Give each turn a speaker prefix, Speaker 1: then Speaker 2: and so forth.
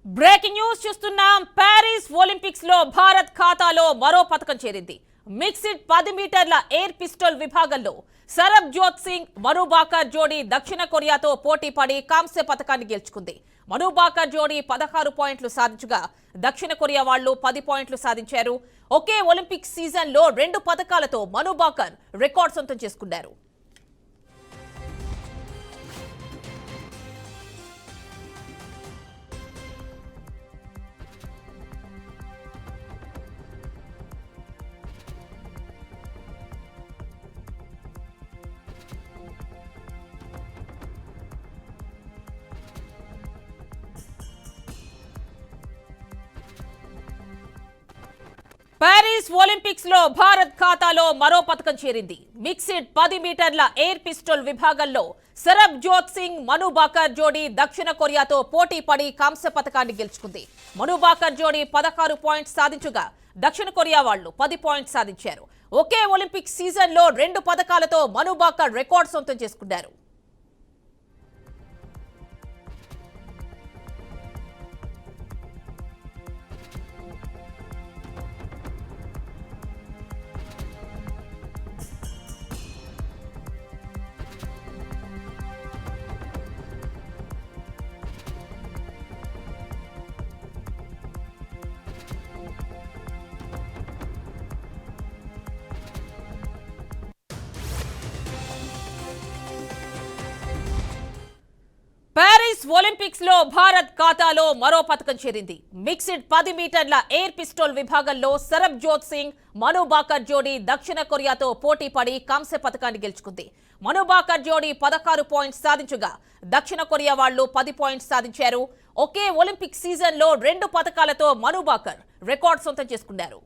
Speaker 1: Breaking news చూస్తున్నాం. Paris Olympics లో భారత్ ఖాతాలో మరో పతకం చేరింది. మిక్స్డ్ 10 మీటర్ల ఎయిర్ పిస్టల్ విభాగంలో సరబ్జోత్ సింగ్ మను బాకర్ జోడీ దక్షిణ కొరియాతో పోటీ పడి కాంస్య పతకాన్ని గెలుచుకుంది. మను బాకర్ జోడీ 16 పాయింట్లు సాధించగా దక్షిణ కొరియా వాళ్లు 10 పాయింట్లు సాధించారు. ఒకే ఒలింపిక్ సీజన్ లో 2 పతకాలతో మను బాకర్ రికార్డ్ సొంతం చేసుకున్నారు. ప్యారిస్ ఒలింపిక్స్ లో భారత్ ఖాతాలో మరో పతకం చేరింది. మిక్స్డ్ 10 మీటర్ల ఎయిర్ పిస్టల్ విభాగంలో సరబ్జోత్ సింగ్ మను బాకర్ జోడీ దక్షిణ కొరియాతో పోటీ పడి కాంస్య పతకాన్ని గెలుచుకుంది. మను బాకర్ జోడీ 16 పాయింట్స్ సాధించగా దక్షిణ కొరియా వాళ్లు 10 పాయింట్స్ సాధించారు. ఒకే ఒలింపిక్ సీజన్ లో 2 పతకాలతో మను బాకర్ రికార్డ్ సొంతం చేసుకున్నారు. ప్యారిస్ ఒలింపిక్స్ లో భారత్ ఖాతాలో మరో పతకం చేరింది. మిక్స్డ్ 10 మీటర్ల ఎయిర్ పిస్టల్ విభాగంలో సరబ్జోత్ సింగ్ మను బాకర్ జోడీ దక్షిణ కొరియాతో పోటీ పడి కాంస్య పతకాన్ని గెలుచుకుంది. మను బాకర్ జోడీ 16 పాయింట్స్ సాధించగా దక్షిణ కొరియా వాళ్లు 10 పాయింట్స్ సాధించారు. ఒకే ఒలింపిక్ సీజన్ లో 2 పతకాలతో మను బాకర్ రికార్డ్ సొంతం చేసుకున్నారు.